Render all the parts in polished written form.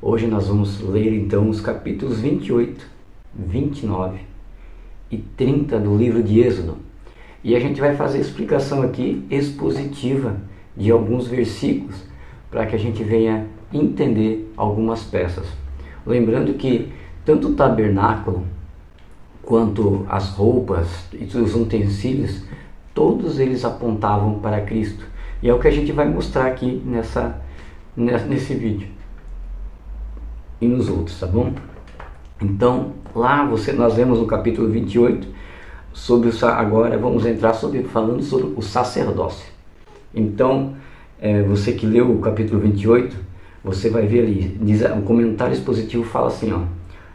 Hoje nós vamos ler então os capítulos 28, 29 e 30 do livro de Êxodo. E a gente vai fazer explicação aqui expositiva de alguns versículos para que a gente venha entender algumas peças. Lembrando que tanto o tabernáculo quanto as roupas e os utensílios, todos eles apontavam para Cristo. E é o que a gente vai mostrar aqui nesse vídeo e nos outros, tá bom? Então, nós vemos no capítulo 28 agora vamos entrar falando sobre o sacerdócio. Então, você que leu o capítulo 28, você vai ver ali, o comentário expositivo fala assim,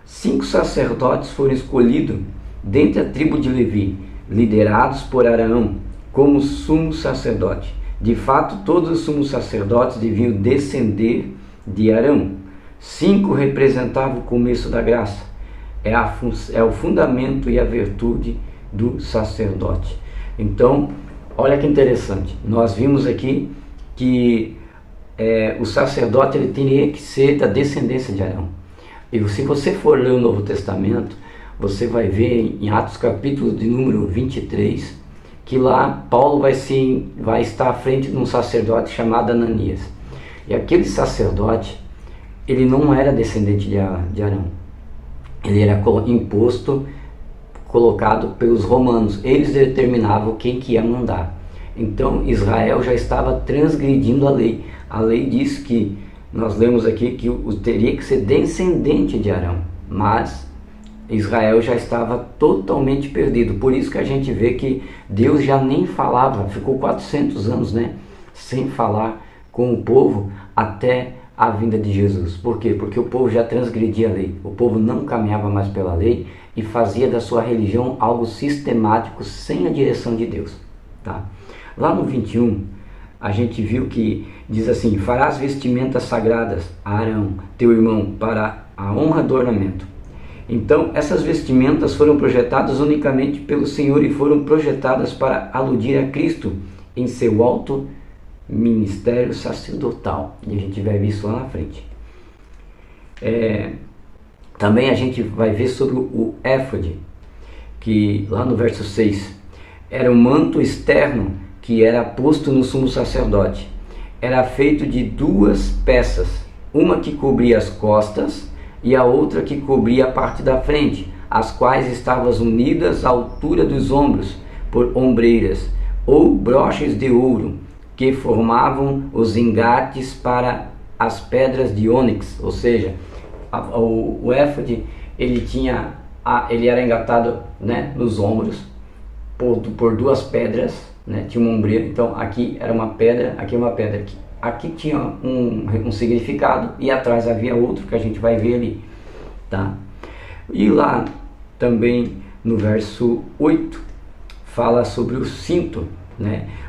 5 sacerdotes foram escolhidos dentre a tribo de Levi, liderados por Arão como sumo sacerdote. De fato, todos os sumos sacerdotes deviam descender de Arão. 5 representavam o começo da graça. É o fundamento e a virtude do sacerdote. Então, olha que interessante. Nós vimos aqui que o sacerdote ele teria que ser da descendência de Arão. E se você for ler o Novo Testamento, você vai ver em Atos capítulo de número 23, que lá Paulo vai estar à frente de um sacerdote chamado Ananias. E aquele sacerdote, ele não era descendente de Arão. Ele era colocado pelos romanos. Eles determinavam quem que ia mandar. Então Israel já estava transgredindo a lei. A lei diz que, nós lemos aqui, que teria que ser descendente de Arão. Mas Israel já estava totalmente perdido. Por isso que a gente vê que Deus já nem falava, ficou 400 anos, sem falar com o povo até a vinda de Jesus. Por quê? Porque o povo já transgredia a lei. O povo não caminhava mais pela lei e fazia da sua religião algo sistemático sem a direção de Deus. Tá? Lá no 21, a gente viu que diz assim: farás vestimentas sagradas a Arão, teu irmão, para a honra do ornamento. Então, essas vestimentas foram projetadas unicamente pelo Senhor e foram projetadas para aludir a Cristo em seu alto ministério sacerdotal. E a gente vai ver isso lá na frente. Também a gente vai ver sobre o éfode, que lá no verso 6, era um manto externo que era posto no sumo sacerdote. Era feito de 2 peças, uma que cobria as costas e a outra que cobria a parte da frente, as quais estavam unidas à altura dos ombros por ombreiras ou broches de ouro, que formavam os engates para as pedras de ônix. Ou seja, o éfode ele era engatado, nos ombros por 2 pedras, tinha uma ombreira. Então aqui era uma pedra, aqui uma pedra. Aqui tinha um significado e atrás havia outro que a gente vai ver ali, tá? E lá também no verso 8 fala sobre o cinto,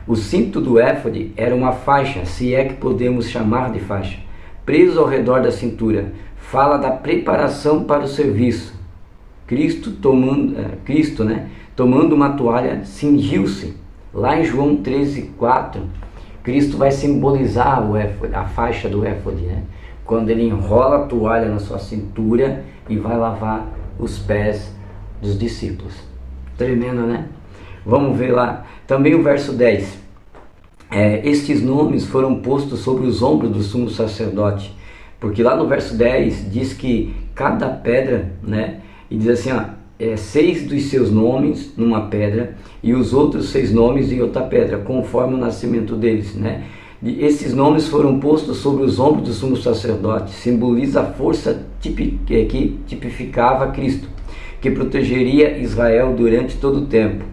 O cinto do éfode era uma faixa, se é que podemos chamar de faixa, preso ao redor da cintura. Fala da preparação para o serviço. Cristo tomando uma toalha, cingiu-se. Lá em João 13:4, Cristo vai simbolizar a faixa do éfode, quando ele enrola a toalha na sua cintura e vai lavar os pés dos discípulos. Tremendo, Vamos ver lá também o verso 10. Estes nomes foram postos sobre os ombros do sumo sacerdote, porque lá no verso 10 diz que cada pedra, e diz assim, 6 dos seus nomes numa pedra e os outros 6 nomes em outra pedra, conforme o nascimento deles, E esses nomes foram postos sobre os ombros do sumo sacerdote. Simboliza a força que tipificava Cristo, que protegeria Israel durante todo o tempo.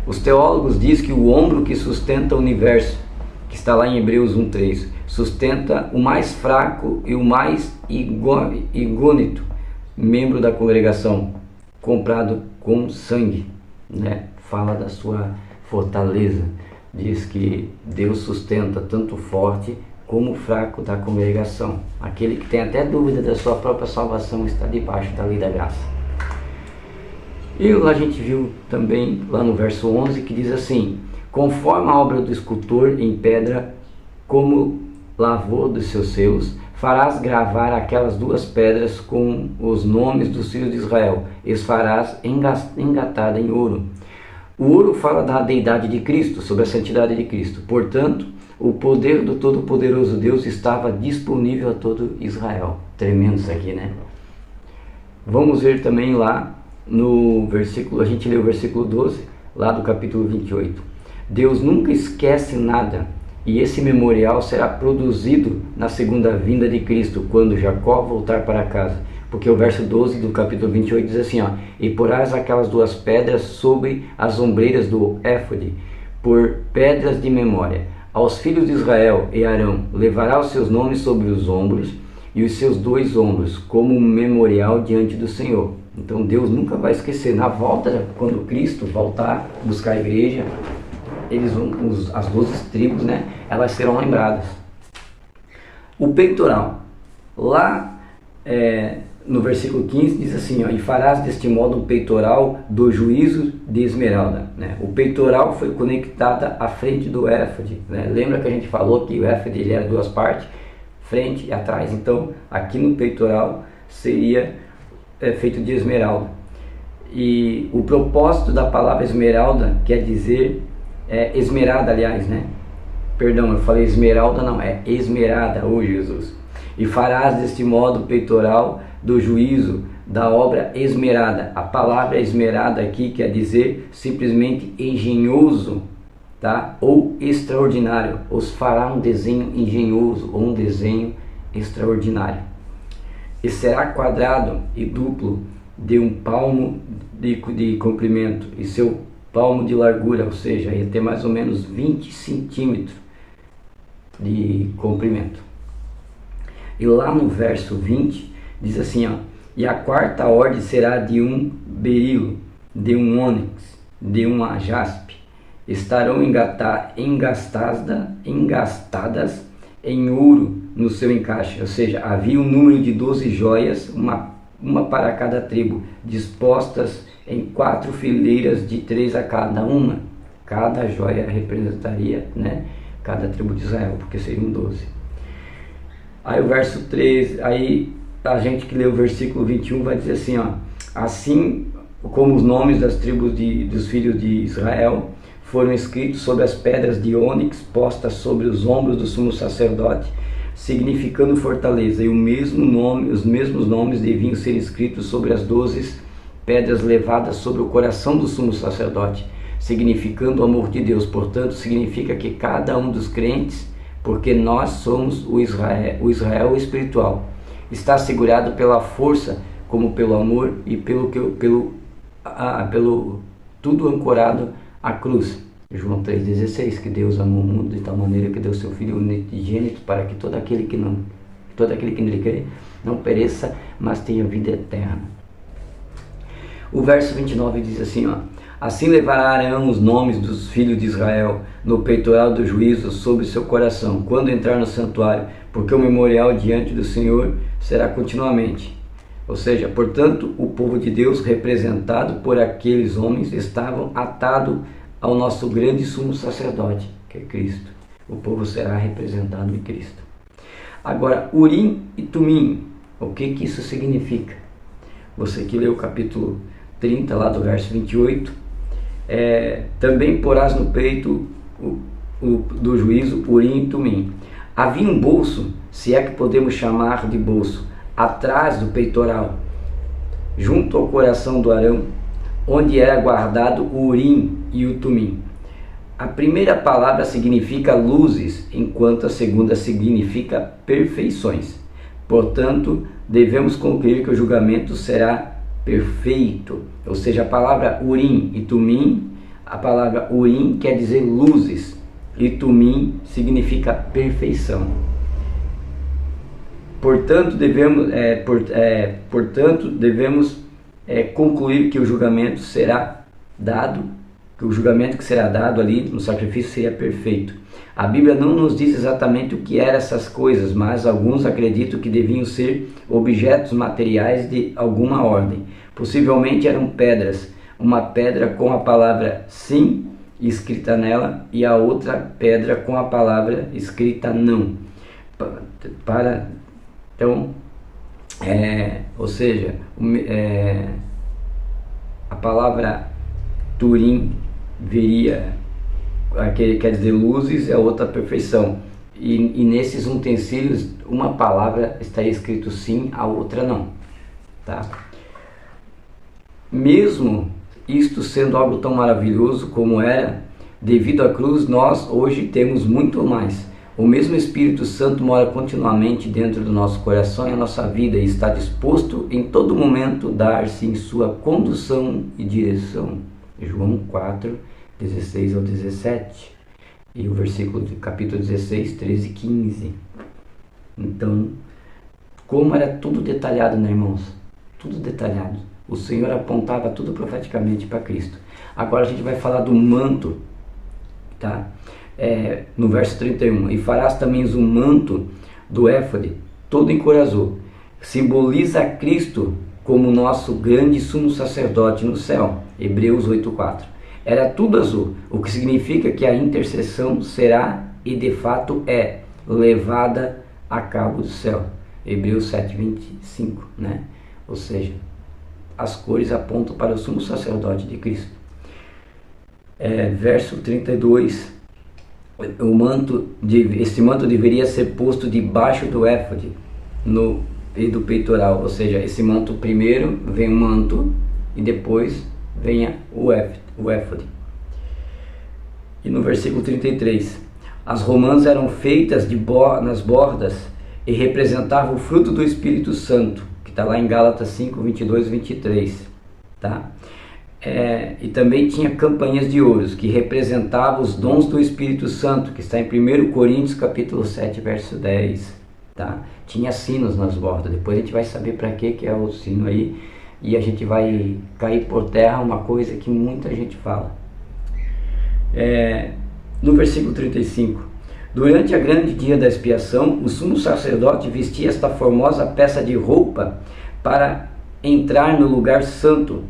Os teólogos dizem que o ombro que sustenta o universo, que está lá em Hebreus 1:3, sustenta o mais fraco e o mais igônito membro da congregação, comprado com sangue, Fala da sua fortaleza. Diz que Deus sustenta tanto o forte como o fraco da congregação. Aquele que tem até dúvida da sua própria salvação está debaixo da lei da graça. E lá a gente viu também, lá no verso 11, que diz assim: conforme a obra do escultor em pedra, como lavor dos seus selos, farás gravar aquelas duas pedras com os nomes dos filhos de Israel, e os farás engatada em ouro. O ouro fala da deidade de Cristo, sobre a santidade de Cristo. Portanto, o poder do Todo-Poderoso Deus estava disponível a todo Israel. Tremendo isso aqui, né? Vamos ver também lá no versículo, a gente lê o versículo 12, lá do capítulo 28. Deus nunca esquece nada, e esse memorial será produzido na segunda vinda de Cristo, quando Jacó voltar para casa. Porque o verso 12 do capítulo 28 diz assim, ó, e porás aquelas duas pedras sobre as ombreiras do éfode, por pedras de memória. Aos filhos de Israel e Arão levará os seus nomes sobre os ombros e os seus dois ombros, como um memorial diante do Senhor. Então Deus nunca vai esquecer. Na volta, quando Cristo voltar, buscar a igreja, eles vão, as 12 tribos, né, elas serão lembradas. O peitoral, lá no versículo 15 diz assim, ó, e farás deste modo o peitoral do juízo de esmeralda, né? O peitoral foi conectada à frente do éfode, né? Lembra que a gente falou que o éfode ele era duas partes, frente e atrás. Então aqui no peitoral seria feito de esmeralda. E o propósito da palavra esmeralda quer dizer esmerada, aliás, né? Perdão, eu falei esmeralda, não, é esmerada, ô Jesus. E farás deste modo o peitoral do juízo da obra esmerada. A palavra esmerada aqui quer dizer simplesmente engenhoso, tá? Ou extraordinário. Os fará um desenho engenhoso ou um desenho extraordinário. E será quadrado e duplo, de um palmo de comprimento e seu palmo de largura, ou seja, ia ter mais ou menos 20 centímetros de comprimento. E lá no verso 20 diz assim, ó, e a quarta ordem será de um berilo, de um ônix, de uma jaspe. Estarão engastadas em ouro no seu encaixe. Ou seja, havia um número de 12 joias, uma para cada tribo, dispostas em 4 fileiras de 3 a cada uma. Cada joia representaria, né, cada tribo de Israel, porque seriam 12. Aí o verso 13, aí a gente que lê o versículo 21 vai dizer assim, ó, assim como os nomes das tribos dos filhos de Israel foram escritos sobre as pedras de ônix postas sobre os ombros do sumo sacerdote, significando fortaleza, e os mesmos nomes deviam ser escritos sobre as 12 pedras levadas sobre o coração do sumo sacerdote, significando o amor de Deus. Portanto, significa que cada um dos crentes, porque nós somos o Israel espiritual, está segurado pela força, como pelo amor e pelo tudo ancorado à cruz. João 3,16, que Deus amou o mundo de tal maneira que deu seu Filho unigênito para que todo aquele que nele crê não pereça, mas tenha vida eterna. O verso 29 diz assim, ó, assim levará Arão os nomes dos filhos de Israel no peitoral do juízo sobre seu coração, quando entrar no santuário, porque o memorial diante do Senhor será continuamente. Ou seja, portanto, o povo de Deus, representado por aqueles homens, estavam atado ao nosso grande sumo sacerdote, que é Cristo. O povo será representado em Cristo. Agora, Urim e Tumim, o que isso significa? Você que leu o capítulo 30, lá do verso 28, também porás no peito do juízo Urim e Tumim. Havia um bolso, se é que podemos chamar de bolso, atrás do peitoral, junto ao coração do Arão, onde era guardado o Urim e o Tumim. A primeira palavra significa luzes, enquanto a segunda significa perfeições. Portanto, devemos concluir que o julgamento será perfeito. Ou seja, a palavra Urim e Tumim, a palavra Urim quer dizer luzes e Tumim significa perfeição. Portanto, devemos concluir que o julgamento será dado, que o julgamento que será dado ali no sacrifício seria perfeito. A Bíblia não nos diz exatamente o que eram essas coisas, mas alguns acreditam que deviam ser objetos materiais de alguma ordem. Possivelmente eram pedras, uma pedra com a palavra sim escrita nela e a outra pedra com a palavra escrita não. Então, ou seja, a palavra Turim viria, quer dizer luzes, é outra perfeição. E nesses utensílios, uma palavra está escrito sim, a outra não. Tá? Mesmo isto sendo algo tão maravilhoso como era, devido à cruz, nós hoje temos muito mais. O mesmo Espírito Santo mora continuamente dentro do nosso coração e a nossa vida e está disposto em todo momento dar-se em sua condução e direção. João 4, 16 ao 17. E o versículo do capítulo 16, 13 e 15. Então, como era tudo detalhado, né, irmãos? Tudo detalhado. O Senhor apontava tudo profeticamente para Cristo. Agora a gente vai falar do manto, tá? No verso 31. E farás também o manto do éfode, todo em cor azul. Simboliza Cristo como nosso grande sumo sacerdote no céu. Hebreus 8:4. Era tudo azul, o que significa que a intercessão será e de fato é levada a cabo do céu. Hebreus 7:25, né? Ou seja, as cores apontam para o sumo sacerdote de Cristo. Verso 32. Esse manto deveria ser posto debaixo do éfode e do peitoral. Ou seja, esse manto primeiro vem o manto e depois venha o éfode. E no versículo 33, as romãs eram feitas nas bordas e representavam o fruto do Espírito Santo, que está lá em Gálatas 5, 22 e 23. Tá? E também tinha campainhas de ouro, que representavam os dons do Espírito Santo, que está em 1 Coríntios capítulo 7, verso 10. Tá? Tinha sinos nas bordas, depois a gente vai saber para que é o sino aí. E a gente vai cair por terra uma coisa que muita gente fala. No versículo 35. Durante a grande dia da expiação, o sumo sacerdote vestia esta formosa peça de roupa para entrar no lugar santo,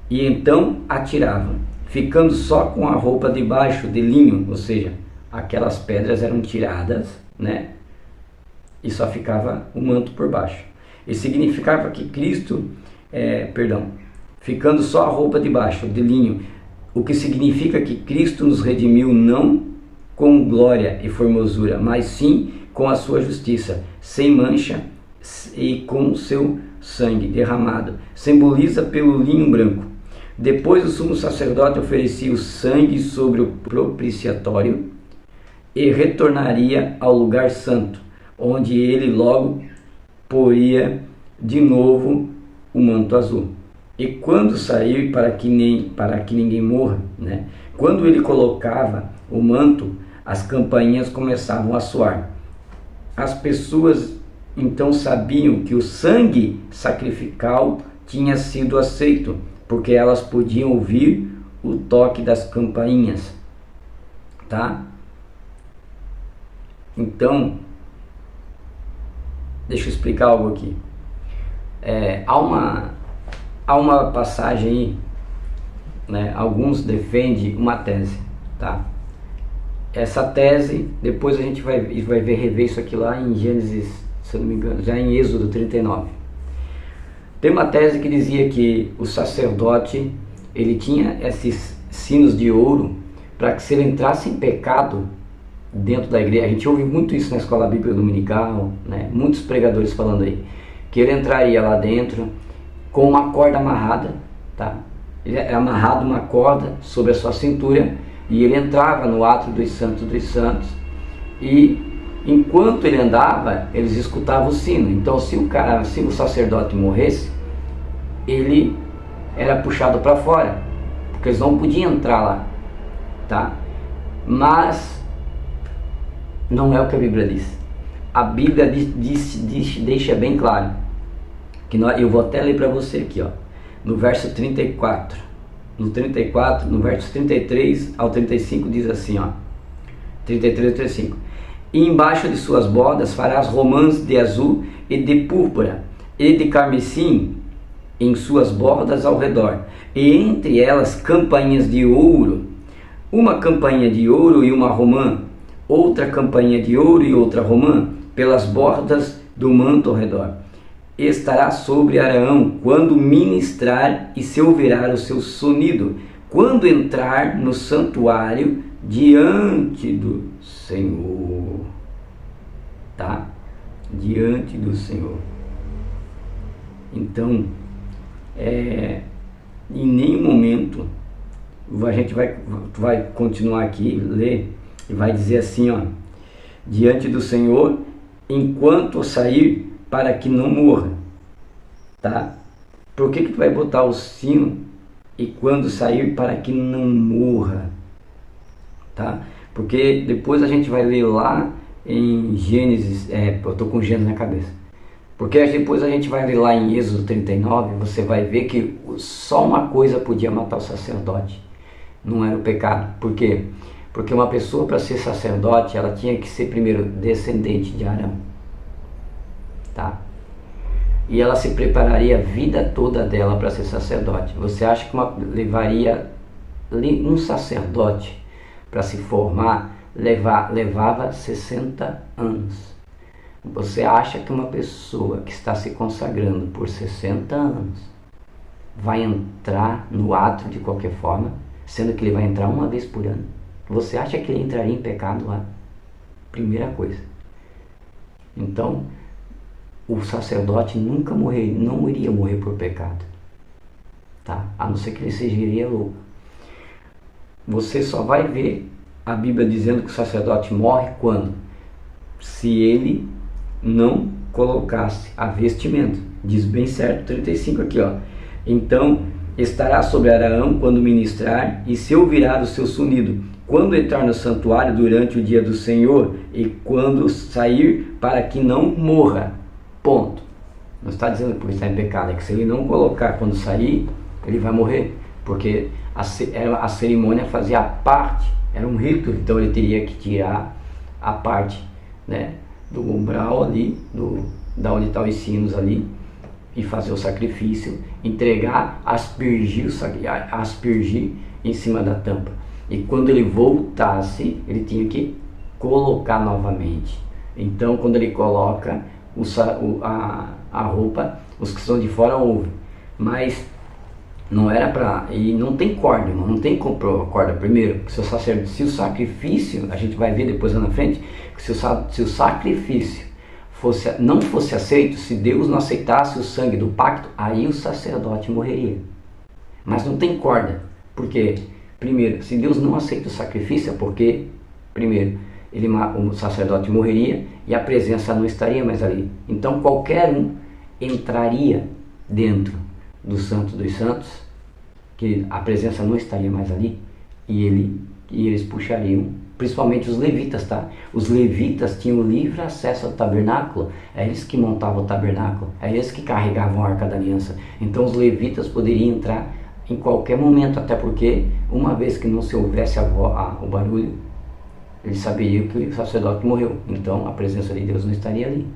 e então atirava, ficando só com a roupa de baixo de linho, ou seja, aquelas pedras eram tiradas, né? E só ficava o manto por baixo. E significava que Cristo... ficando só a roupa de baixo, de linho, o que significa que Cristo nos redimiu não com glória e formosura, mas sim com a sua justiça, sem mancha e com o seu sangue derramado, simboliza pelo linho branco. Depois o sumo sacerdote oferecia o sangue sobre o propiciatório e retornaria ao lugar santo, onde ele logo poria de novo o manto azul. E quando sair, para que ninguém morra, né? Quando ele colocava o manto, as campainhas começavam a soar. As pessoas então sabiam que o sangue sacrificial tinha sido aceito, porque elas podiam ouvir o toque das campainhas, tá? Então, deixa eu explicar algo aqui. Há uma passagem aí, né? Alguns defendem uma tese, tá? Essa tese, depois a gente vai rever isso aqui lá em Gênesis, se eu não me engano, já em Êxodo 39. Tem uma tese que dizia que o sacerdote, ele tinha esses sinos de ouro para que se ele entrasse em pecado dentro da igreja, a gente ouve muito isso na escola bíblica dominical, né? Muitos pregadores falando aí, que ele entraria lá dentro com uma corda amarrada, tá? Ele é amarrado uma corda sobre a sua cintura e ele entrava no átrio dos santos e enquanto ele andava, eles escutavam o sino. Então se o sacerdote morresse, ele era puxado para fora, porque eles não podiam entrar lá, tá? Mas não é o que a Bíblia diz. A Bíblia deixa bem claro que eu vou até ler para você aqui, ó, no verso 34. No verso 33 ao 35 diz assim, ó, 33 e 35. E embaixo de suas bordas farás romãs de azul e de púrpura e de carmesim em suas bordas ao redor, e entre elas campainhas de ouro, uma campainha de ouro e uma romã, outra campainha de ouro e outra romã, pelas bordas do manto ao redor. Estará sobre Arão quando ministrar e se ouvirá o seu sonido, quando entrar no santuário diante do Senhor. Tá? Diante do Senhor. Então, em nenhum momento a gente vai continuar aqui, ler, e vai dizer assim, ó, diante do Senhor, enquanto sair, para que não morra, tá? Por que tu vai botar o sino e quando sair, para que não morra, tá? Porque depois a gente vai ler lá em Gênesis, eu tô com Gênesis na cabeça, porque depois a gente vai ler lá em Êxodo 39, você vai ver que só uma coisa podia matar o sacerdote, não era o pecado. Por quê? Porque uma pessoa, para ser sacerdote, ela tinha que ser primeiro descendente de Arão, tá? E ela se prepararia a vida toda dela para ser sacerdote. Você acha que levaria um sacerdote para se formar, levava 60 anos. Você acha que uma pessoa que está se consagrando por 60 anos vai entrar no ato de qualquer forma, sendo que ele vai entrar uma vez por ano? Você acha que ele entraria em pecado lá? Primeira coisa. Então, o sacerdote nunca não iria morrer por pecado, tá? A não ser que ele seja louco. Você só vai ver a Bíblia dizendo que o sacerdote morre quando? Se ele não colocasse a vestimenta. Diz bem certo, 35 aqui, ó. Então estará sobre Arão quando ministrar e se ouvirá o seu sonido, quando entrar no santuário durante o dia do Senhor e quando sair, para que não morra. Ponto. Não está dizendo que ele está em pecado, é que se ele não colocar quando sair, ele vai morrer, porque a cerimônia fazia parte, era um rito, então ele teria que tirar a parte, né, do umbral ali, da onde estão os sinos ali, e fazer o sacrifício, entregar, aspergir em cima da tampa. E quando ele voltasse, ele tinha que colocar novamente. Então, quando ele coloca a roupa, os que estão de fora ouvem, mas não era para, e não tem corda, irmão, não tem corda. Primeiro, se o sacrifício, a gente vai ver depois lá na frente, que se o sacrifício não fosse aceito, se Deus não aceitasse o sangue do pacto, aí o sacerdote morreria. Mas não tem corda, porque primeiro, se Deus não aceita o sacrifício, é porque primeiro, o sacerdote morreria e a presença não estaria mais ali. Então qualquer um entraria dentro do Santo dos Santos, que a presença não estaria mais ali, e eles puxariam, principalmente os levitas, tá? Os levitas tinham livre acesso ao tabernáculo, é eles que montavam o tabernáculo, é eles que carregavam a Arca da Aliança. Então os levitas poderiam entrar em qualquer momento, até porque uma vez que não se houvesse o barulho, eles saberiam que o sacerdote morreu, então a presença de Deus não estaria ali,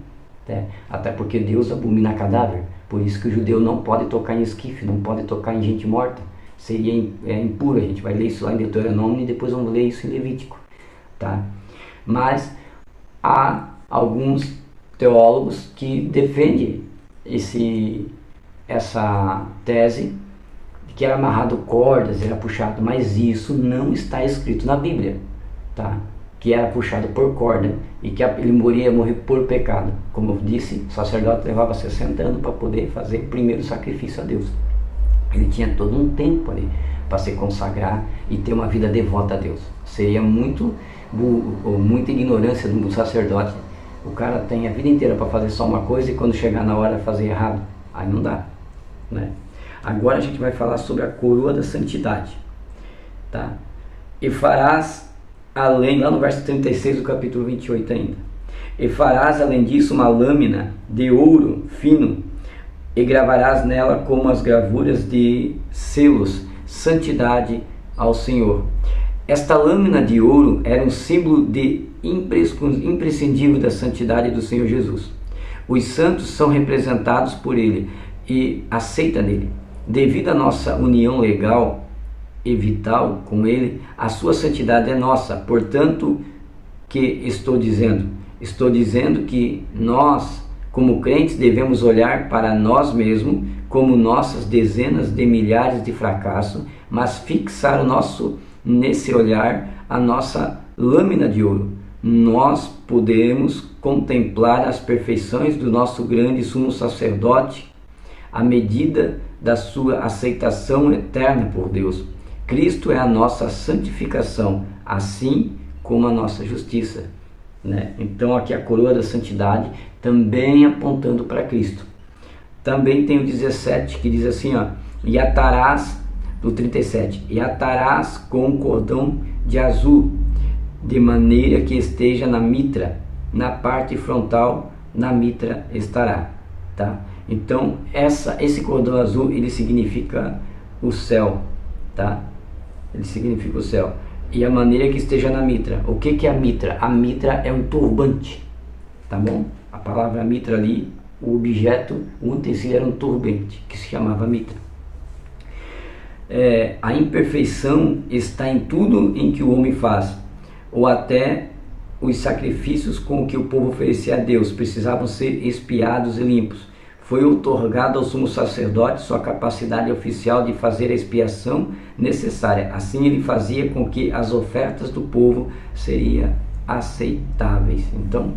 né? Até porque Deus abomina cadáver, por isso que o judeu não pode tocar em esquife, não pode tocar em gente morta, seria impuro. A gente vai ler isso lá em Deuteronômio e depois vamos ler isso em Levítico, tá? Mas há alguns teólogos que defendem essa tese de que era amarrado cordas, era puxado, mas isso não está escrito na Bíblia, tá? Que era puxado por corda e que ele morrer por pecado. Como eu disse, o sacerdote levava 60 anos para poder fazer o primeiro sacrifício a Deus. Ele tinha todo um tempo ali para se consagrar e ter uma vida devota a Deus. Seria muita ignorância do sacerdote. O cara tem a vida inteira para fazer só uma coisa e quando chegar na hora fazer errado, aí não dá, né? Agora a gente vai falar sobre a coroa da santidade, tá? E farás além, lá no verso 36 do capítulo 28 ainda, e farás além disso uma lâmina de ouro fino e gravarás nela como as gravuras de selos, santidade ao Senhor. Esta lâmina de ouro era um símbolo imprescindível da santidade do Senhor Jesus. Os santos são representados por ele e aceita nele. Devido à nossa união legal e vital com ele, a sua santidade é nossa. Portanto, estou dizendo que nós Como crentes, devemos olhar para nós mesmos como nossas dezenas de milhares de fracassos, mas fixar nesse olhar a nossa lâmina de ouro. Nós podemos contemplar as perfeições do nosso grande sumo sacerdote à medida da sua aceitação eterna por Deus. Cristo é a nossa santificação, assim como a nossa justiça, né? Então aqui a coroa da santidade também apontando para Cristo. Também tem o 17 que diz assim, ó, e atarás, do 37, e atarás com um cordão de azul, de maneira que esteja na mitra, na parte frontal, na mitra estará, tá? Então esse cordão azul, ele significa o céu, tá? Ele significa o céu. E a maneira que esteja na mitra. O que é a mitra? A mitra é um turbante, tá bom? A palavra mitra ali, o objeto, o utensílio era um turbante, que se chamava mitra. A imperfeição está em tudo em que o homem faz, ou até os sacrifícios com que o povo oferecia a Deus precisavam ser expiados e limpos. Foi outorgado ao sumo sacerdote sua capacidade oficial de fazer a expiação necessária. Assim ele fazia com que as ofertas do povo seriam aceitáveis. Então,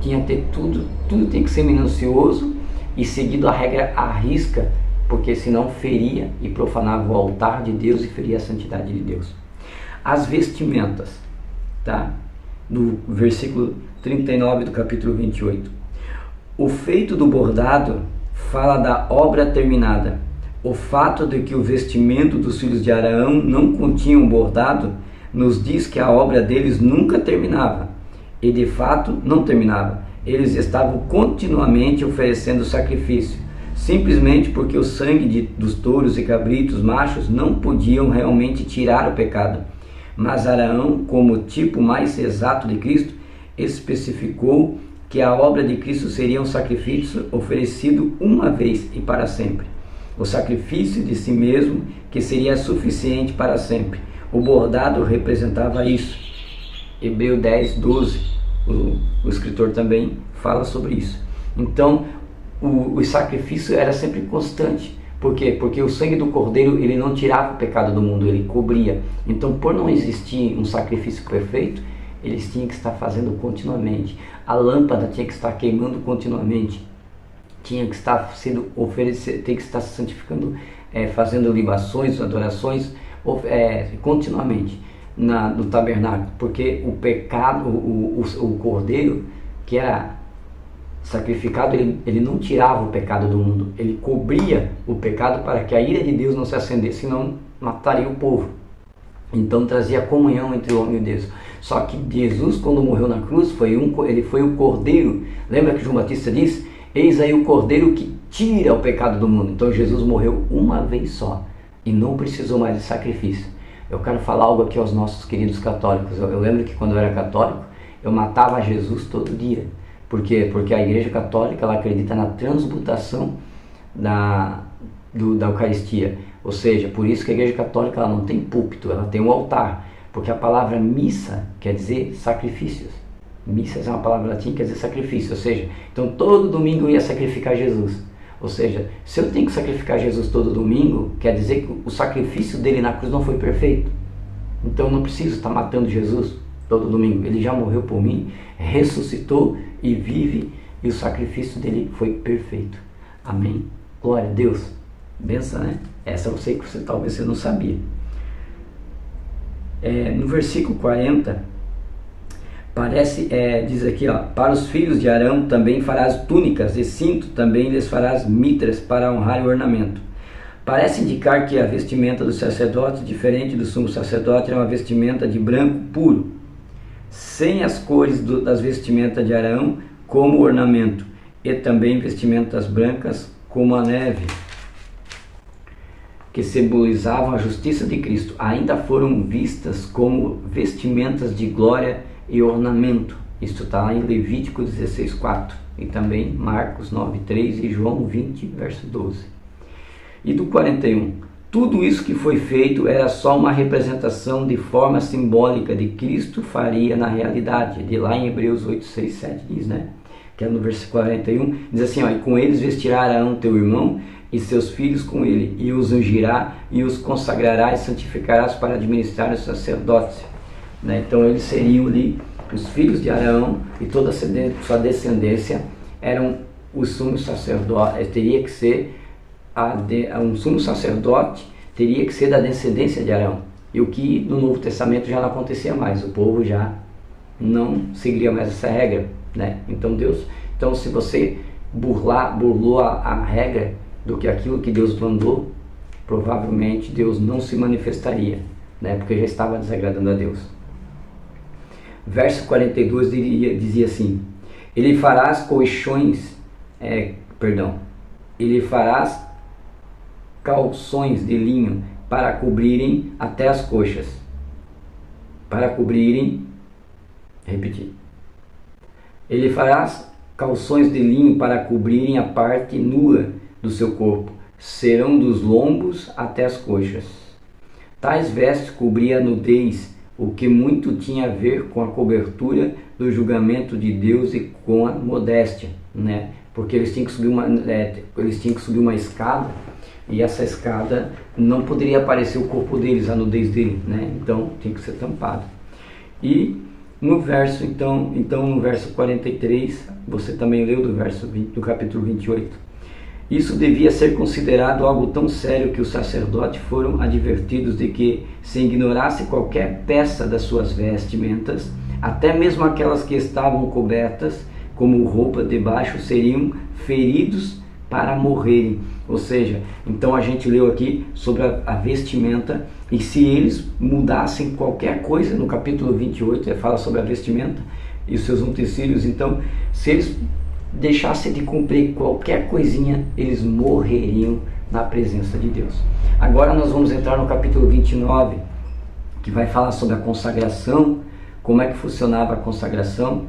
tinha que ter tudo tem que ser minucioso e seguido a regra à risca, porque senão feria e profanava o altar de Deus e feria a santidade de Deus. As vestimentas, tá? Do versículo 39 do capítulo 28. O feito do bordado fala da obra terminada. O fato de que o vestimento dos filhos de Arão não continha um bordado nos diz que a obra deles nunca terminava. E de fato não terminava. Eles estavam continuamente oferecendo sacrifício, simplesmente porque o sangue dos touros e cabritos machos não podiam realmente tirar o pecado. Mas Arão, como tipo mais exato de Cristo, especificou que a obra de Cristo seria um sacrifício oferecido uma vez e para sempre. O sacrifício de si mesmo, que seria suficiente para sempre. O bordado representava isso. Hebreus 10, 12, o escritor também fala sobre isso. Então, o sacrifício era sempre constante. Por quê? Porque o sangue do cordeiro, ele não tirava o pecado do mundo, ele cobria. Então, por não existir um sacrifício perfeito, eles tinham que estar fazendo continuamente. A lâmpada tinha que estar queimando continuamente. Tinha que estar tem que estar se santificando, fazendo libações, adorações, continuamente no tabernáculo. Porque o pecado, o cordeiro que era sacrificado, ele não tirava o pecado do mundo. Ele cobria o pecado para que a ira de Deus não se acendesse, senão mataria o povo. Então trazia comunhão entre o homem e Deus. Só que Jesus, quando morreu na cruz, ele foi o cordeiro. Lembra que João Batista diz? Eis aí o cordeiro que tira o pecado do mundo. Então Jesus morreu uma vez só e não precisou mais de sacrifício. Eu quero falar algo aqui aos nossos queridos católicos. Eu lembro que quando eu era católico, eu matava Jesus todo dia. Por quê? Porque a Igreja Católica, ela acredita na transmutação da Eucaristia. Ou seja, por isso que a Igreja Católica, ela não tem púlpito, ela tem um altar. Porque a palavra missa quer dizer sacrifícios. Missas é uma palavra latim que quer dizer sacrifício. Ou seja, então todo domingo eu ia sacrificar Jesus. Ou seja, se eu tenho que sacrificar Jesus todo domingo, quer dizer que o sacrifício dele na cruz não foi perfeito. Então eu não preciso estar matando Jesus todo domingo. Ele já morreu por mim, ressuscitou e vive, e o sacrifício dele foi perfeito. Amém? Glória a Deus. Benção, né? Essa eu sei que talvez você não sabia. No versículo 40, diz aqui, ó, para os filhos de Arão também farás túnicas, e cinto também lhes farás mitras para honrar o ornamento. Parece indicar que a vestimenta do sacerdote, diferente do sumo sacerdote, era uma vestimenta de branco puro, sem as cores das vestimentas de Arão como ornamento, e também vestimentas brancas como a neve, que simbolizavam a justiça de Cristo, ainda foram vistas como vestimentas de glória e ornamento. Isto está lá em Levítico 16:4 e também Marcos 9:3 e João 20, verso 12. E do 41, tudo isso que foi feito era só uma representação de forma simbólica de Cristo faria na realidade. De lá em Hebreus 8, 6, 7 diz, né? que é no versículo 41, diz assim, ó, e com eles vestirá Arão teu irmão e seus filhos com ele, e os ungirá e os consagrará e santificarás para administrar o sacerdócio. Né? Então eles seriam ali os filhos de Arão, e toda a sua descendência eram os sumos sacerdotes. Teria que ser um sumo sacerdote, teria que ser da descendência de Arão, e o que no Novo Testamento já não acontecia mais, o povo já não seguiria mais essa regra, né? Então se você burlou a regra do que aquilo que Deus mandou, provavelmente Deus não se manifestaria, né? Porque já estava desagradando a Deus. Verso 42 dizia assim, ele farás calções de linho para cobrirem até as coxas, ele farás calções de linho para cobrirem a parte nua do seu corpo, serão dos lombos até as coxas. Tais vestes cobriam a nudez, o que muito tinha a ver com a cobertura do julgamento de Deus e com a modéstia, né? Porque eles tinham que subir uma escada, e essa escada não poderia aparecer o corpo deles, a nudez dele, né? Então tinha que ser tampado. E no verso no verso 43, você também leu do capítulo 28. Isso devia ser considerado algo tão sério que os sacerdotes foram advertidos de que, se ignorasse qualquer peça das suas vestimentas, até mesmo aquelas que estavam cobertas, como roupa de baixo, seriam feridos para morrerem. Ou seja, então a gente leu aqui sobre a vestimenta, e se eles mudassem qualquer coisa, no capítulo 28 fala sobre a vestimenta e os seus utensílios, então se eles deixassem de cumprir qualquer coisinha, eles morreriam na presença de Deus. Agora nós vamos entrar no capítulo 29, que vai falar sobre a consagração, como é que funcionava a consagração,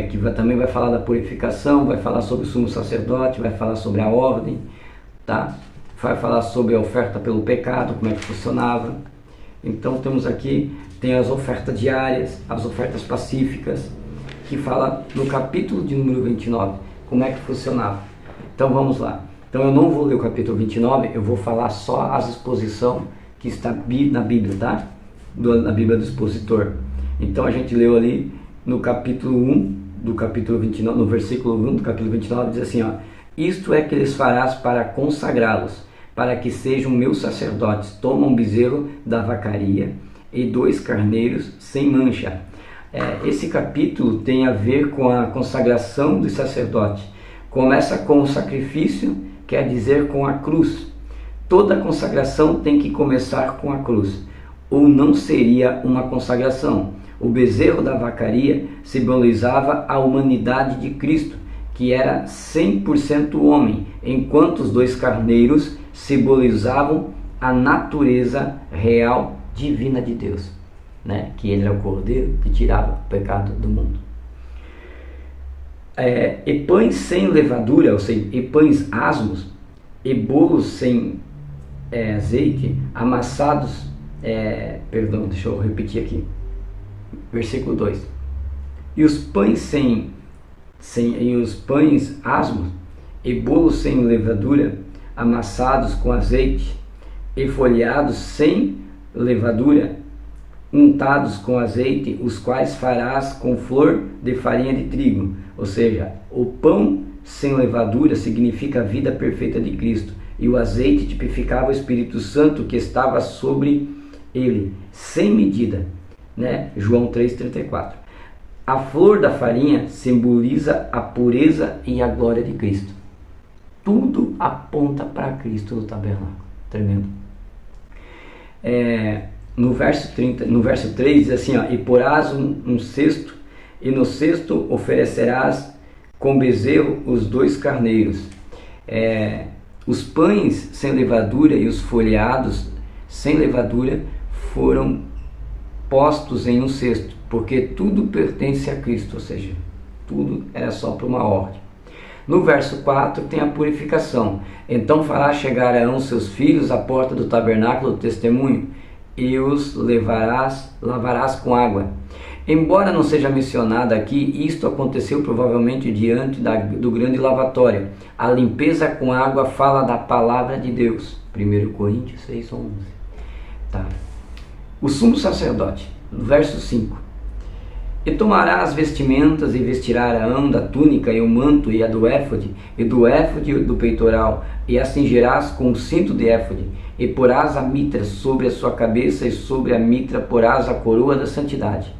que também vai falar da purificação, vai falar sobre o sumo sacerdote, vai falar sobre a ordem, tá? Vai falar sobre a oferta pelo pecado, como é que funcionava. Então temos aqui, tem as ofertas diárias, as ofertas pacíficas, que fala no capítulo de número 29, como é que funcionava. Então vamos lá. Então eu não vou ler o capítulo 29, eu vou falar só as exposições que está na Bíblia, tá? Na Bíblia do expositor. Então a gente leu ali no capítulo 1 do capítulo 29, no versículo 1 do capítulo 29, diz assim, ó, isto é que lhes farás para consagrá-los, para que sejam meus sacerdotes. Toma um bezerro da vacaria e 2 carneiros sem mancha. Esse capítulo tem a ver com a consagração do sacerdote. Começa com o sacrifício, quer dizer com a cruz. Toda consagração tem que começar com a cruz, ou não seria uma consagração. O bezerro da vacaria simbolizava a humanidade de Cristo, que era 100% homem, enquanto os 2 carneiros simbolizavam a natureza real divina de Deus, né? Que ele era o cordeiro que tirava o pecado do mundo. E pães sem levadura, ou seja, e pães asmos, e bolos sem azeite, amassados, deixa eu repetir aqui, versículo 2, e os pães e os pães asmos, e bolos sem levadura, amassados com azeite, e folheados sem levadura, untados com azeite, os quais farás com flor de farinha de trigo. Ou seja, o pão sem levadura significa a vida perfeita de Cristo, e o azeite tipificava o Espírito Santo que estava sobre ele, sem medida, né? João 3,34. A flor da farinha simboliza a pureza e a glória de Cristo. Tudo aponta para Cristo no tabernáculo. Tremendo. No verso 3 diz assim, ó, e porás um cesto, e no cesto oferecerás com bezerro os 2 carneiros. Os pães sem levadura e os folheados sem levadura foram postos em um cesto, porque tudo pertence a Cristo, ou seja, tudo era só para uma ordem. No verso 4 tem a purificação. Então farás chegar Arão seus filhos à porta do tabernáculo do testemunho, e os lavarás com água. Embora não seja mencionada aqui, isto aconteceu provavelmente diante do grande lavatório. A limpeza com água fala da palavra de Deus. 1 Coríntios 6:11. Tá. O sumo sacerdote, no verso 5. E tomará as vestimentas e vestirá Arão da túnica e o manto e a do éfode, e do éfode do peitoral, e a cingirás com o cinto de éfode, e porás a mitra sobre a sua cabeça, e sobre a mitra porás a coroa da santidade.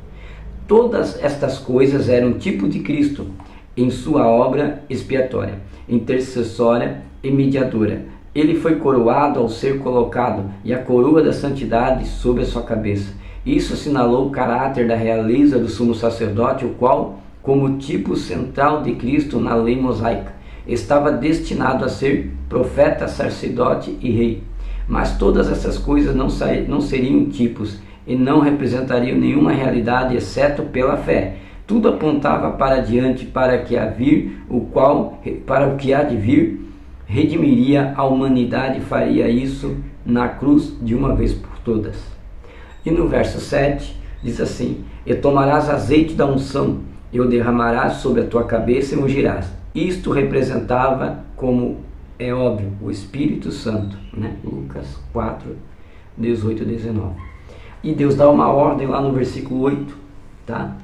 Todas estas coisas eram tipo de Cristo em sua obra expiatória, intercessória e mediadora. Ele foi coroado ao ser colocado, e a coroa da santidade sobre a sua cabeça. Isso assinalou o caráter da realeza do sumo sacerdote, o qual, como tipo central de Cristo na lei mosaica, estava destinado a ser profeta, sacerdote e rei. Mas todas essas coisas não seriam tipos e não representariam nenhuma realidade, exceto pela fé. Tudo apontava para diante, para o que há de vir, redimiria a humanidade, faria isso na cruz de uma vez por todas. E no verso 7 diz assim: e tomarás azeite da unção, e o derramarás sobre a tua cabeça e ungirás. Isto representava, como é óbvio, o Espírito Santo, né? Lucas 4, 18 e 19. E Deus dá uma ordem lá no versículo 8, tá?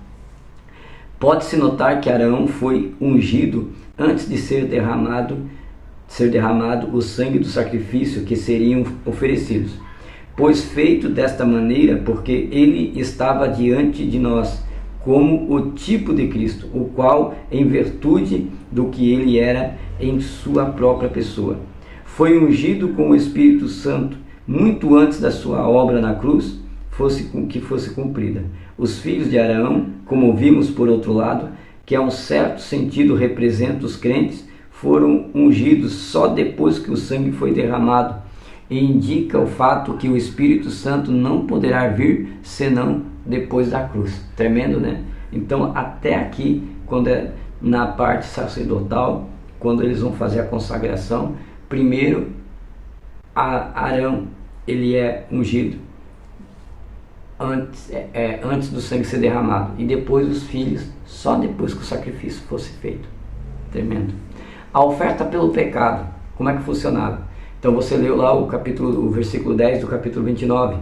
Pode-se notar que Arão foi ungido antes de ser derramado o sangue do sacrifício que seriam oferecidos. Pois feito desta maneira, porque ele estava diante de nós como o tipo de Cristo, o qual, em virtude do que ele era em sua própria pessoa, foi ungido com o Espírito Santo muito antes da sua obra na cruz fosse cumprida. Os filhos de Arão, como vimos por outro lado, que a um certo sentido representa os crentes, foram ungidos só depois que o sangue foi derramado, e indica o fato que o Espírito Santo não poderá vir senão depois da cruz. Tremendo, né? Então, até aqui, quando é na parte sacerdotal, quando eles vão fazer a consagração, primeiro Arão, ele é ungido antes do sangue ser derramado, e depois os filhos, só depois que o sacrifício fosse feito. Tremendo. A oferta pelo pecado, como é que funcionava? Então você leu lá o versículo 10 do capítulo 29.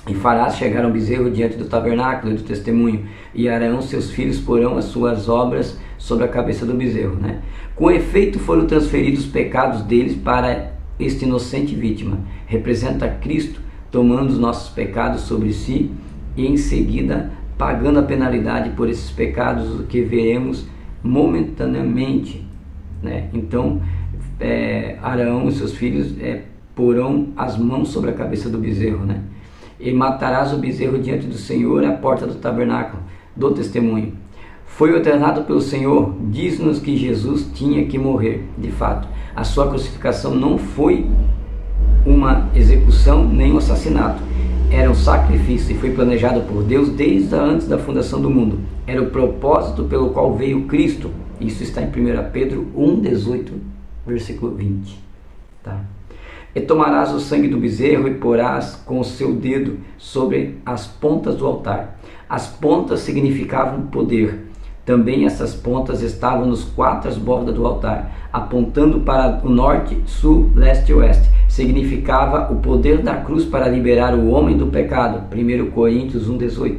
E farás chegar um bezerro diante do tabernáculo e do testemunho, e Arão, seus filhos, porão as suas obras sobre a cabeça do bezerro, né? Com efeito foram transferidos os pecados deles para este inocente vítima. Representa Cristo tomando os nossos pecados sobre si e em seguida pagando a penalidade por esses pecados, o que veremos momentaneamente, né? Então Arão e seus filhos porão as mãos sobre a cabeça do bezerro, né? E matarás o bezerro diante do Senhor à porta do tabernáculo do testemunho. Foi ordenado pelo Senhor, diz-nos que Jesus tinha que morrer. De fato, a sua crucificação não foi uma execução nem um assassinato. Era um sacrifício e foi planejado por Deus desde antes da fundação do mundo. Era o propósito pelo qual veio Cristo. Isso está em 1 Pedro 1,18, versículo 20. Tá? E tomarás o sangue do bezerro e porás com o seu dedo sobre as pontas do altar. As pontas significavam poder. Também essas pontas estavam nos quatro bordas do altar, apontando para o norte, sul, leste e oeste. Significava o poder da cruz para liberar o homem do pecado. 1 Coríntios 1,18.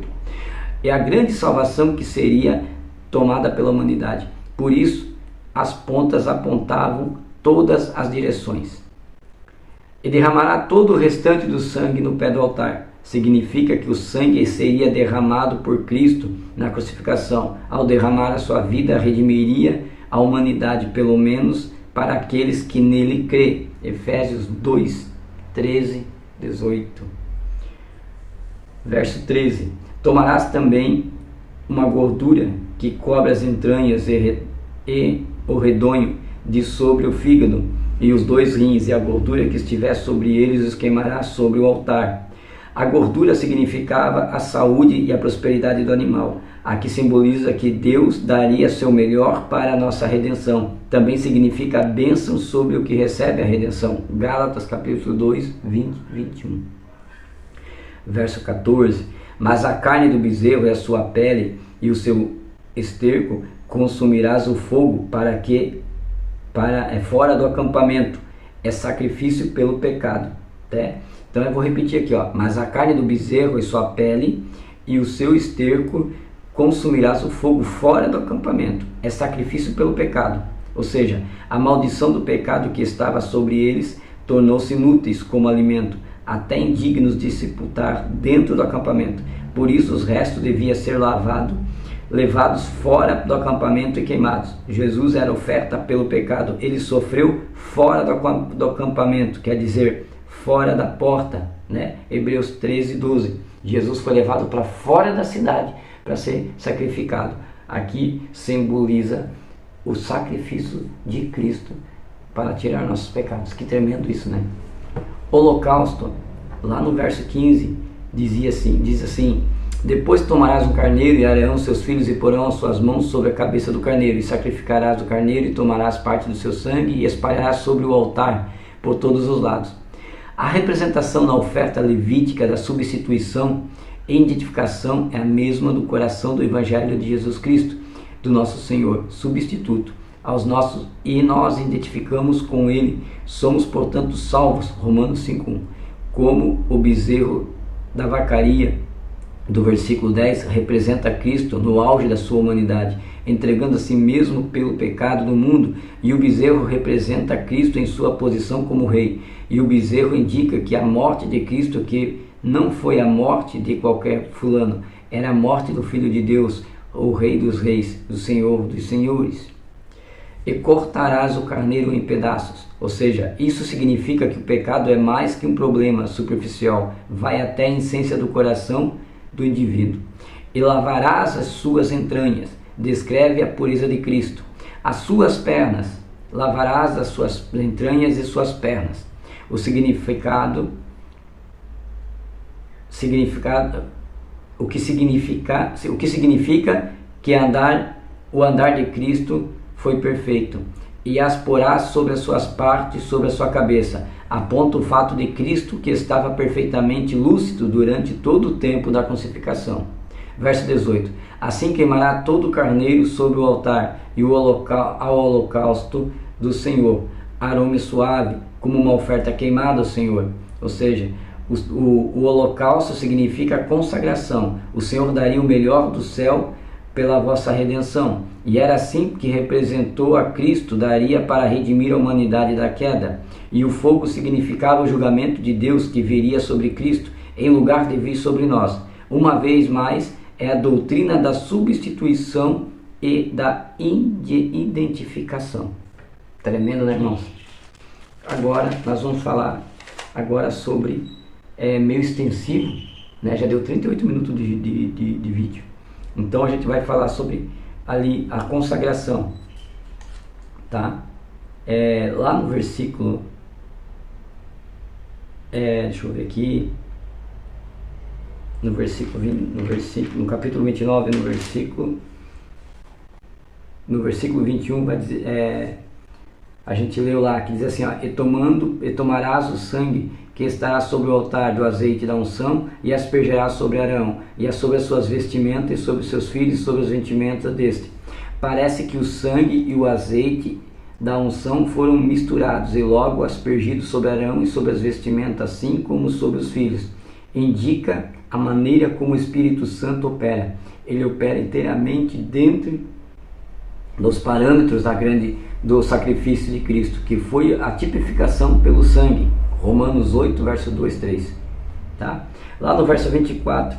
E a grande salvação que seria tomada pela humanidade. Por isso, as pontas apontavam todas as direções. E derramará todo o restante do sangue no pé do altar. Significa que o sangue seria derramado por Cristo na crucificação. Ao derramar a sua vida, redimiria a humanidade, pelo menos para aqueles que nele crê. Efésios 2, 13, 18. Verso 13. Tomarás também uma gordura que cobre as entranhas e o redonho de sobre o fígado, e os dois rins, e a gordura que estiver sobre eles os queimará sobre o altar. A gordura significava a saúde e a prosperidade do animal. Aqui simboliza que Deus daria seu melhor para a nossa redenção. Também significa a bênção sobre o que recebe a redenção. Gálatas capítulo 2, 20 e 21. Verso 14. Mas a carne do bezerro e a sua pele e o seu esterco consumirás o fogo fora do acampamento. É sacrifício pelo pecado. Tá? Então eu vou repetir aqui, ó. Mas a carne do bezerro e sua pele e o seu esterco consumirás o fogo fora do acampamento. É sacrifício pelo pecado. Ou seja, a maldição do pecado que estava sobre eles tornou-se inúteis como alimento, até indignos de sepultar dentro do acampamento. Por isso os restos deviam ser levados fora do acampamento e queimados. Jesus era oferta pelo pecado. Ele sofreu fora do acampamento, quer dizer, fora da porta, né? Hebreus 13, 12. Jesus foi levado para fora da cidade para ser sacrificado. Aqui simboliza o sacrifício de Cristo para tirar nossos pecados. Que tremendo isso, né? Holocausto, lá no verso 15, diz assim: depois tomarás um carneiro e Arão seus filhos e porão as suas mãos sobre a cabeça do carneiro, e sacrificarás o carneiro e tomarás parte do seu sangue e espalharás sobre o altar por todos os lados. A representação na oferta levítica da substituição e identificação é a mesma do coração do Evangelho de Jesus Cristo, do nosso Senhor, substituto e nós identificamos com Ele, somos portanto salvos, Romanos 5:1, como o bezerro da vacaria do versículo 10 representa Cristo no auge da sua humanidade, entregando a si mesmo pelo pecado do mundo, e o bezerro representa Cristo em sua posição como rei, e o bezerro indica que a morte de Cristo, que não foi a morte de qualquer fulano, era a morte do Filho de Deus, o Rei dos Reis, do Senhor dos Senhores. E cortarás o carneiro em pedaços, ou seja, isso significa que o pecado é mais que um problema superficial, vai até a essência do coração do indivíduo. E lavarás as suas entranhas, descreve a pureza de Cristo. As suas pernas, lavarás as suas entranhas e suas pernas. O que significa que o andar de Cristo foi perfeito, e as porás sobre as suas partes, sobre a sua cabeça. Aponta o fato de Cristo que estava perfeitamente lúcido durante todo o tempo da crucificação. Verso 18: assim queimará todo o carneiro sobre o altar e ao holocausto do Senhor, aroma suave, como uma oferta queimada ao Senhor. Ou seja, o holocausto significa a consagração. O Senhor daria o melhor do céu pela vossa redenção, e era assim que representou a Cristo, daria para redimir a humanidade da queda. E o fogo significava o julgamento de Deus que viria sobre Cristo, em lugar de vir sobre nós. Uma vez mais, é a doutrina da substituição e da identificação. Tremendo, né, irmãos? Agora, nós vamos falar sobre, meio extensivo, né? Já deu 38 minutos de vídeo. Então a gente vai falar sobre ali a consagração, tá? Lá no versículo, deixa eu ver aqui, no capítulo 29, no versículo 21, vai dizer, a gente leu lá, que diz assim, ó: e tomarás o sangue que estará sobre o altar do azeite da unção, e aspergerás sobre Arão, e sobre as suas vestimentas, e sobre seus filhos, e sobre as vestimentas deste. Parece que o sangue e o azeite da unção foram misturados, e logo aspergidos sobre Arão e sobre as vestimentas, assim como sobre os filhos. Indica a maneira como o Espírito Santo opera. Ele opera inteiramente dentro dos parâmetros do sacrifício de Cristo, que foi a tipificação pelo sangue. Romanos 8, verso 2, 3. Tá? Lá no verso 24,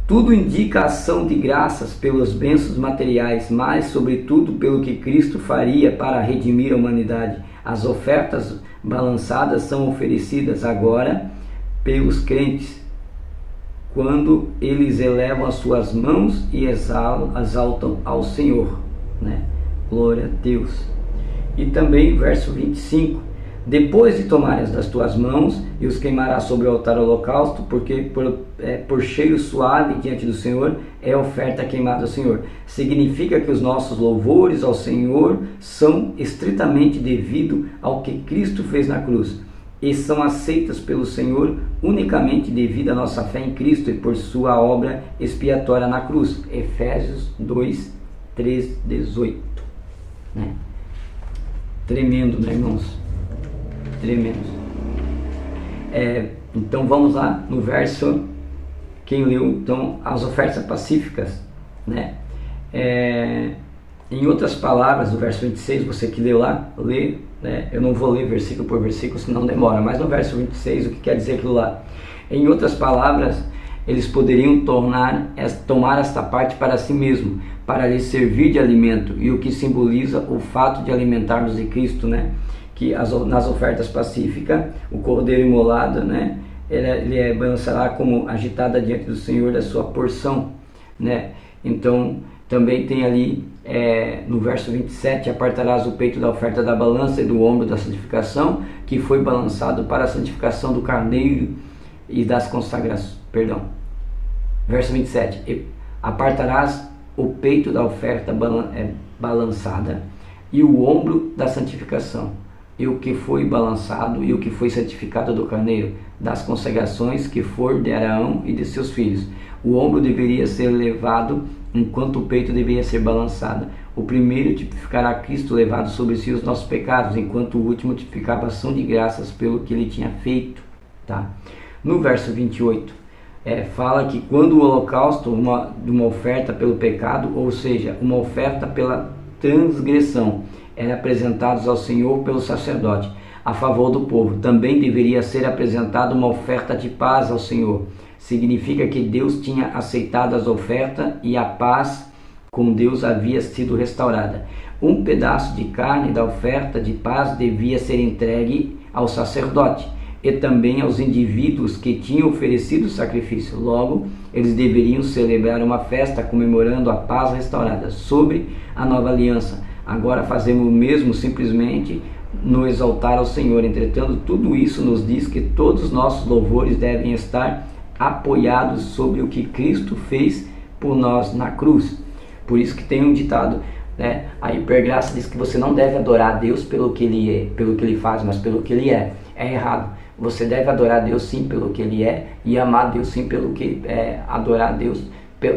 tudo indica a ação de graças pelas bênçãos materiais, mas sobretudo pelo que Cristo faria para redimir a humanidade. As ofertas balançadas são oferecidas agora pelos crentes, quando eles elevam as suas mãos e exaltam ao Senhor, né? Glória a Deus. E também verso 25: depois de tomares das tuas mãos e os queimarás sobre o altar holocausto, porque por cheiro suave diante do Senhor é oferta queimada ao Senhor. Significa que os nossos louvores ao Senhor são estritamente devido ao que Cristo fez na cruz. e são aceitas pelo Senhor unicamente devido à nossa fé em Cristo e por sua obra expiatória na cruz. Efésios 2, 13, 18. Né? Tremendo, né, irmãos? Tremendo. Então vamos lá no verso, quem leu, então, as ofertas pacíficas, né? Em outras palavras, no verso 26, você que leu lá, lê, né? Eu não vou ler versículo por versículo, senão demora, mas no verso 26, o que quer dizer aquilo lá? Em outras palavras, eles poderiam tomar esta parte para si mesmo, para lhes servir de alimento, e o que simboliza o fato de alimentarmos de Cristo, né? Que nas ofertas pacíficas, o cordeiro imolado, né? Ele balançará como agitada diante do Senhor da sua porção, né? Então, também tem ali, no verso 27, apartarás o peito da oferta da balança e do ombro da santificação, que foi balançado para a santificação do carneiro e das consagrações. Perdão. Verso 27, apartarás o peito da oferta balançada e o ombro da santificação, e o que foi balançado e o que foi santificado do carneiro, das consagrações que for de Arão e de seus filhos. O ombro deveria ser levado, enquanto o peito deveria ser balançado. O primeiro tipificará Cristo levado sobre si os nossos pecados, enquanto o último tipificava a ação de graças pelo que ele tinha feito. Tá? No verso 28, fala que quando o holocausto, de uma oferta pelo pecado, ou seja, uma oferta pela transgressão, era apresentados ao Senhor pelo sacerdote, a favor do povo, também deveria ser apresentada uma oferta de paz ao Senhor. Significa que Deus tinha aceitado as ofertas e a paz com Deus havia sido restaurada. Um pedaço de carne da oferta de paz devia ser entregue ao sacerdote e também aos indivíduos que tinham oferecido o sacrifício. Logo, eles deveriam celebrar uma festa comemorando a paz restaurada sobre a nova aliança. Agora fazemos o mesmo simplesmente no exaltar ao Senhor. Entretanto, tudo isso nos diz que todos os nossos louvores devem estar apoiados sobre o que Cristo fez por nós na cruz. Por isso que tem um ditado, né? A hipergraça diz que você não deve adorar a Deus pelo que Ele é, pelo que Ele faz, mas pelo que Ele é. É errado. Você deve adorar a Deus sim pelo que Ele é e amar a Deus sim pelo que adorar a Deus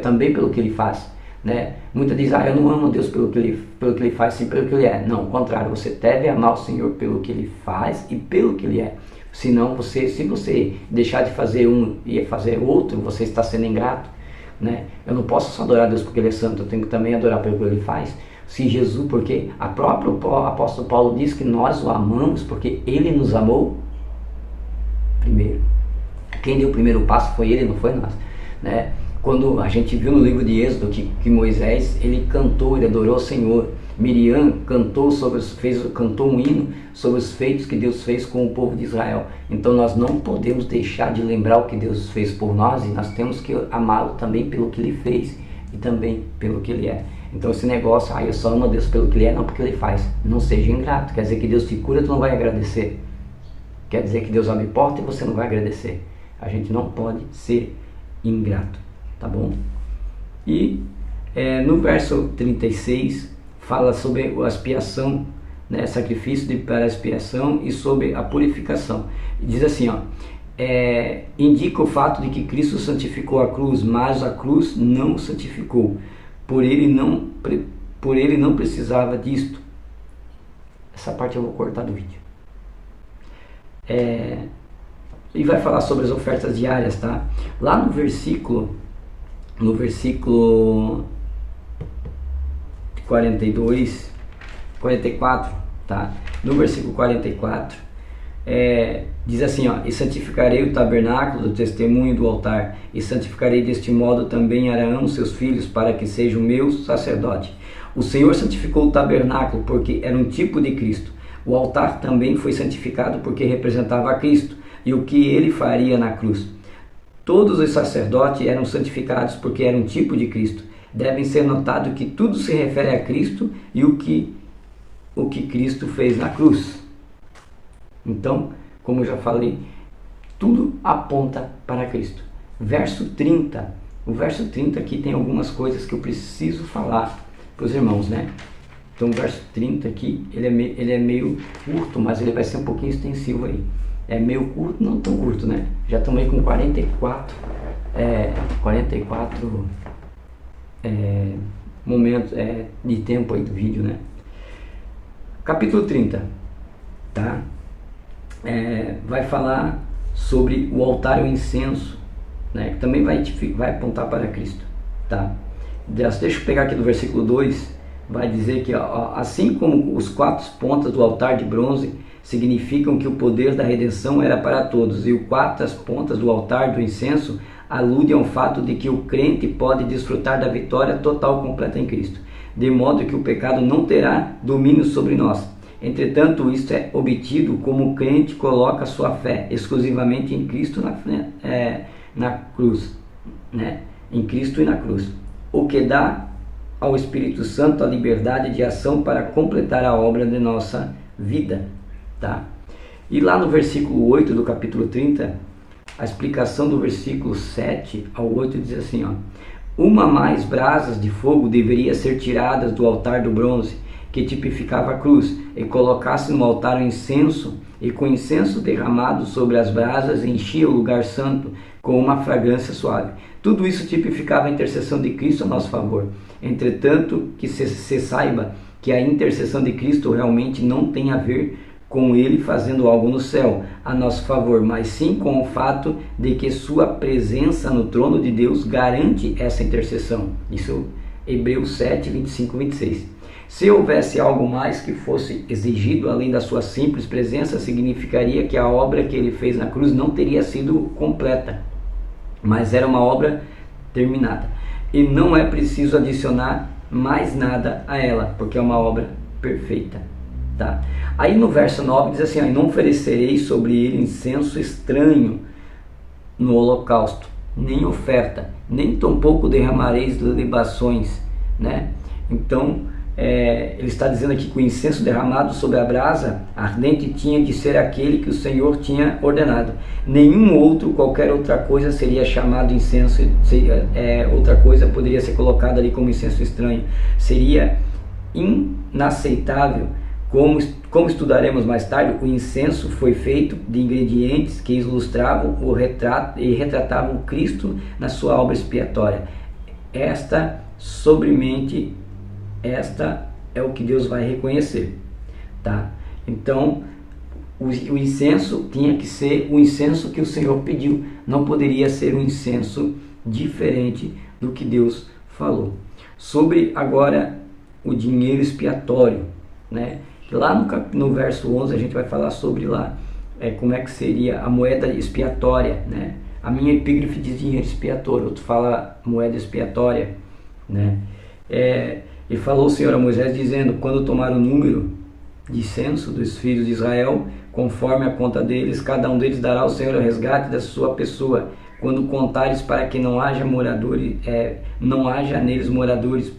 também pelo que Ele faz. Né? Muita diz, eu não amo Deus pelo que ele faz, sim pelo que Ele é. Não, ao contrário, você deve amar o Senhor pelo que Ele faz e pelo que Ele é. Senão, se você deixar de fazer um e fazer outro, você está sendo ingrato. Né? Eu não posso só adorar Deus porque Ele é santo, eu tenho que também adorar pelo que Ele faz. Se Jesus, porque a própria apóstolo Paulo diz que nós o amamos porque Ele nos amou primeiro. Quem deu o primeiro passo foi Ele, não foi nós. Né? Quando a gente viu no livro de Êxodo que Moisés, ele cantou, ele adorou o Senhor. Miriam cantou cantou um hino sobre os feitos que Deus fez com o povo de Israel. Então nós não podemos deixar de lembrar o que Deus fez por nós, e nós temos que amá-lo também pelo que Ele fez e também pelo que Ele é. Então esse negócio, eu só amo a Deus pelo que Ele é, não porque Ele faz. Não seja ingrato. Quer dizer que Deus te cura, tu não vai agradecer. Quer dizer que Deus abre porta e você não vai agradecer. A gente não pode ser ingrato. Tá bom? E no verso 36 fala sobre a expiação, né, sacrifício para a expiação e sobre a purificação. Diz assim, indica o fato de que Cristo santificou a cruz, mas a cruz não o santificou. Por ele não precisava disto. Essa parte eu vou cortar do vídeo. E vai falar sobre as ofertas diárias, tá? Lá no versículo 44, tá? No versículo 44, diz assim, e santificarei o tabernáculo do testemunho do altar, e santificarei deste modo também Arão, seus filhos, para que sejam meus sacerdotes. O Senhor santificou o tabernáculo porque era um tipo de Cristo. O altar também foi santificado porque representava a Cristo e o que Ele faria na cruz. Todos os sacerdotes eram santificados porque eram um tipo de Cristo. Devem ser notado que tudo se refere a Cristo e o que Cristo fez na cruz. Então, como eu já falei, tudo aponta para Cristo. Verso 30. O verso 30 aqui tem algumas coisas que eu preciso falar para os irmãos, né? Então o verso 30 aqui, ele é meio curto, mas ele vai ser um pouquinho extensivo aí. é meio curto, não tão curto, né? Já estamos aí com 44 momentos de tempo aí do vídeo, né? Capítulo 30, tá? Vai falar sobre o altar e o incenso, né? Que também vai apontar para Cristo, tá? Deixa eu pegar aqui do versículo 2, vai dizer que assim como os 4 pontas do altar de bronze significam que o poder da redenção era para todos, e os 4 pontas do altar do incenso aludem ao fato de que o crente pode desfrutar da vitória total completa em Cristo, de modo que o pecado não terá domínio sobre nós. Entretanto, isto é obtido como o crente coloca sua fé exclusivamente em Cristo na cruz, né? Em Cristo e na cruz, o que dá ao Espírito Santo a liberdade de ação para completar a obra de nossa vida, tá? E lá no versículo 8 do capítulo 30, a explicação do versículo 7 ao 8 diz assim, uma mais brasas de fogo deveria ser tiradas do altar do bronze, que tipificava a cruz, e colocasse no altar o incenso, e com incenso derramado sobre as brasas enchia o lugar santo com uma fragrância suave. Tudo isso tipificava a intercessão de Cristo a nosso favor. Entretanto, que se saiba que a intercessão de Cristo realmente não tem a ver com ele fazendo algo no céu a nosso favor, mas sim com o fato de que sua presença no trono de Deus garante essa intercessão. Isso Hebreus 7, 25 e 26. Se houvesse algo mais que fosse exigido além da sua simples presença, significaria que a obra que ele fez na cruz não teria sido completa, mas era uma obra terminada. E não é preciso adicionar mais nada a ela, porque é uma obra perfeita. Tá? Aí no verso 9 diz assim, não oferecerei sobre ele incenso estranho no holocausto, nem oferta, nem tampouco derramareis libações, né? Então, ele está dizendo aqui que o incenso derramado sobre a brasa ardente tinha de ser aquele que o Senhor tinha ordenado. Nenhum outro, qualquer outra coisa seria chamado incenso, outra coisa poderia ser colocada ali como incenso estranho. Seria inaceitável. Como estudaremos mais tarde, o incenso foi feito de ingredientes que ilustravam o retrato e retratavam Cristo na sua obra expiatória. Esta é o que Deus vai reconhecer, tá? Então, o incenso tinha que ser o incenso que o Senhor pediu, não poderia ser um incenso diferente do que Deus falou. Sobre agora o dinheiro expiatório, né? Lá no verso 11 a gente vai falar sobre lá como é que seria a moeda expiatória, né? A minha epígrafe diz dinheiro expiatório, outro fala moeda expiatória, né? E falou o Senhor a Moisés dizendo, quando tomar o número de censo dos filhos de Israel, conforme a conta deles, cada um deles dará ao Senhor o resgate da sua pessoa, quando contares para que não haja moradores, não haja neles moradores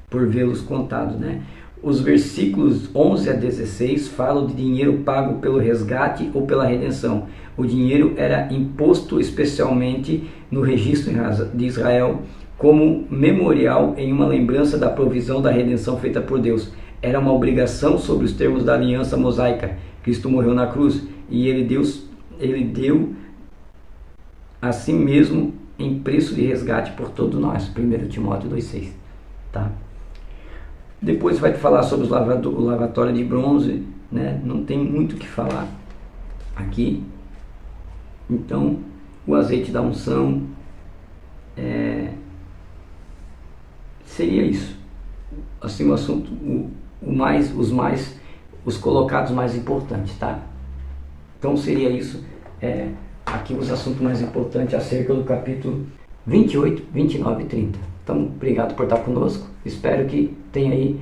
por vê-los contados, né? Os versículos 11 a 16 falam de dinheiro pago pelo resgate ou pela redenção. O dinheiro era imposto especialmente no registro de Israel como memorial em uma lembrança da provisão da redenção feita por Deus. Era uma obrigação sobre os termos da aliança mosaica. Cristo morreu na cruz e ele deu a si mesmo em preço de resgate por todos nós. 1 Timóteo 2,6, tá? Depois vai falar sobre o lavatório de bronze, né? Não tem muito o que falar aqui. Então, o azeite da unção, seria isso. Assim, o assunto, os colocados mais importantes, tá? Então seria isso, aqui os assuntos mais importantes acerca do capítulo 28, 29 e 30. Então, obrigado por estar conosco. Espero que tenha aí,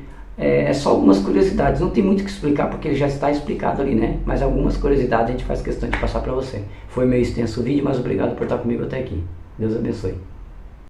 só algumas curiosidades. Não tem muito o que explicar porque ele já está explicado ali, né? Mas algumas curiosidades a gente faz questão de passar para você. Foi meio extenso o vídeo, mas obrigado por estar comigo até aqui. Deus abençoe.